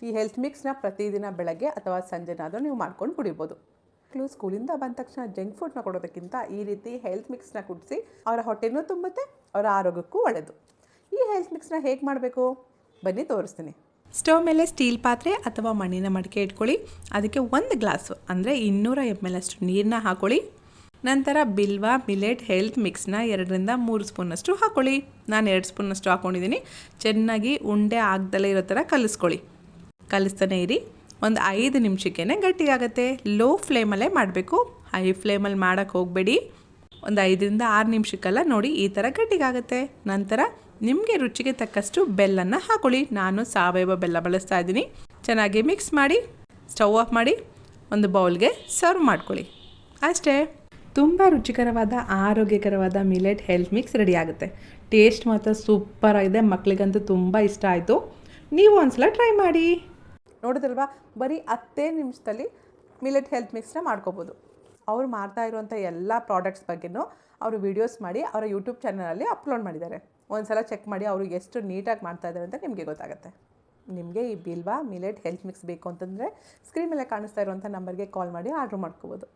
ಈ ಹೆಲ್ತ್ ಮಿಕ್ಸ್ನ ಪ್ರತಿದಿನ ಬೆಳಗ್ಗೆ ಅಥವಾ ಸಂಜೆನಾದರೂ ನೀವು ಮಾಡ್ಕೊಂಡು ಕುಡಿಬೋದು. ಮಕ್ಕಳು ಸ್ಕೂಲಿಂದ ಬಂದ ತಕ್ಷಣ ಜಂಕ್ ಫುಡ್ನ ಕೊಡೋದಕ್ಕಿಂತ ಈ ರೀತಿ ಹೆಲ್ತ್ ಮಿಕ್ಸ್ನ ಕುಡಿಸಿ ಅವರ ಹೊಟ್ಟೆನೂ ತುಂಬುತ್ತೆ, ಅವರ ಆರೋಗ್ಯಕ್ಕೂ ಒಳ್ಳೆಯದು. ಈ ಹೆಲ್ತ್ ಮಿಕ್ಸ್ನ ಹೇಗೆ ಮಾಡಬೇಕು ಬನ್ನಿ ತೋರಿಸ್ತೀನಿ. ಸ್ಟವ್ ಮೇಲೆ ಸ್ಟೀಲ್ ಪಾತ್ರೆ ಅಥವಾ ಮಣ್ಣಿನ ಮಡಿಕೆ ಇಟ್ಕೊಳ್ಳಿ. ಅದಕ್ಕೆ 1 ಗ್ಲಾಸು ಅಂದರೆ 200 ml ಅಷ್ಟು ನೀರನ್ನ ಹಾಕೊಳ್ಳಿ. ನಂತರ ಬಿಲ್ವ ಮಿಲೆಟ್ ಹೆಲ್ತ್ ಮಿಕ್ಸ್ನ 2ರಿಂದ 3 ಸ್ಪೂನಷ್ಟು ಹಾಕೊಳ್ಳಿ. ನಾನು 2 ಸ್ಪೂನಷ್ಟು ಹಾಕ್ಕೊಂಡಿದ್ದೀನಿ. ಚೆನ್ನಾಗಿ ಉಂಡೆ ಆಗದಲ್ಲೇ ಇರೋ ಥರ ಕಲಿಸ್ಕೊಳ್ಳಿ. ಕಲಿಸ್ತಾನೆ ಇರಿ. ಒಂದು 5 ನಿಮಿಷಕ್ಕೇ ಗಟ್ಟಿಯಾಗುತ್ತೆ. ಲೋ ಫ್ಲೇಮಲ್ಲೇ ಮಾಡಬೇಕು, ಹೈ ಫ್ಲೇಮಲ್ಲಿ ಮಾಡೋಕ್ಕೆ ಹೋಗಬೇಡಿ. ಒಂದು 5ರಿಂದ 6 ನಿಮಿಷಕ್ಕೆಲ್ಲ ನೋಡಿ ಈ ಥರ ಗಟ್ಟಿಗಾಗುತ್ತೆ. ನಂತರ ನಿಮಗೆ ರುಚಿಗೆ ತಕ್ಕಷ್ಟು ಬೆಲ್ಲನ ಹಾಕೊಳ್ಳಿ. ನಾನು ಸಾವಯವ ಬೆಲ್ಲ ಬಳಸ್ತಾ ಇದ್ದೀನಿ. ಚೆನ್ನಾಗಿ ಮಿಕ್ಸ್ ಮಾಡಿ ಸ್ಟವ್ ಆಫ್ ಮಾಡಿ ಒಂದು ಬೌಲ್ಗೆ ಸರ್ವ್ ಮಾಡ್ಕೊಳ್ಳಿ. ಅಷ್ಟೇ, ತುಂಬ ರುಚಿಕರವಾದ ಆರೋಗ್ಯಕರವಾದ ಮಿಲೆಟ್ ಹೆಲ್ತ್ ಮಿಕ್ಸ್ ರೆಡಿ ಆಗುತ್ತೆ. ಟೇಸ್ಟ್ ಮಾತ್ರ ಸೂಪರ್ ಆಗಿದೆ. ಮಕ್ಕಳಿಗಂತೂ ತುಂಬ ಇಷ್ಟ ಆಯಿತು. ನೀವು ಒಂದ್ಸಲ ಟ್ರೈ ಮಾಡಿ. ನೋಡಿದ್ರಲ್ವಾ, ಬರೀ 10 ನಿಮಿಷದಲ್ಲಿ ಮಿಲೆಟ್ ಹೆಲ್ತ್ ಮಿಕ್ಸ್ನ ಮಾಡ್ಕೋಬೋದು. ಅವ್ರು ಮಾಡ್ತಾ ಇರುವಂಥ ಎಲ್ಲ ಪ್ರಾಡಕ್ಟ್ಸ್ ಬಗ್ಗೆನೂ ಅವರು ವೀಡಿಯೋಸ್ ಮಾಡಿ ಅವರ ಯೂಟ್ಯೂಬ್ ಚಾನಲಲ್ಲಿ ಅಪ್ಲೋಡ್ ಮಾಡಿದ್ದಾರೆ. ಒಂದು ಸಲ ಚೆಕ್ ಮಾಡಿ, ಅವರು ಎಷ್ಟು ನೀಟಾಗಿ ಮಾಡ್ತಾ ಇದ್ದಾರೆ ಅಂತ ನಿಮಗೆ ಗೊತ್ತಾಗುತ್ತೆ. ನಿಮಗೆ ಈ ಬಿಲ್ವಾ ಮಿಲೆಟ್ ಹೆಲ್ತ್ ಮಿಕ್ಸ್ ಬೇಕು ಅಂತಂದರೆ ಸ್ಕ್ರೀನ್ ಮೇಲೆ ಕಾಣಿಸ್ತಾ ಇರುವಂಥ ನಂಬರ್ಗೆ ಕಾಲ್ ಮಾಡಿ ಆರ್ಡ್ರ್ ಮಾಡ್ಕೋಬೋದು.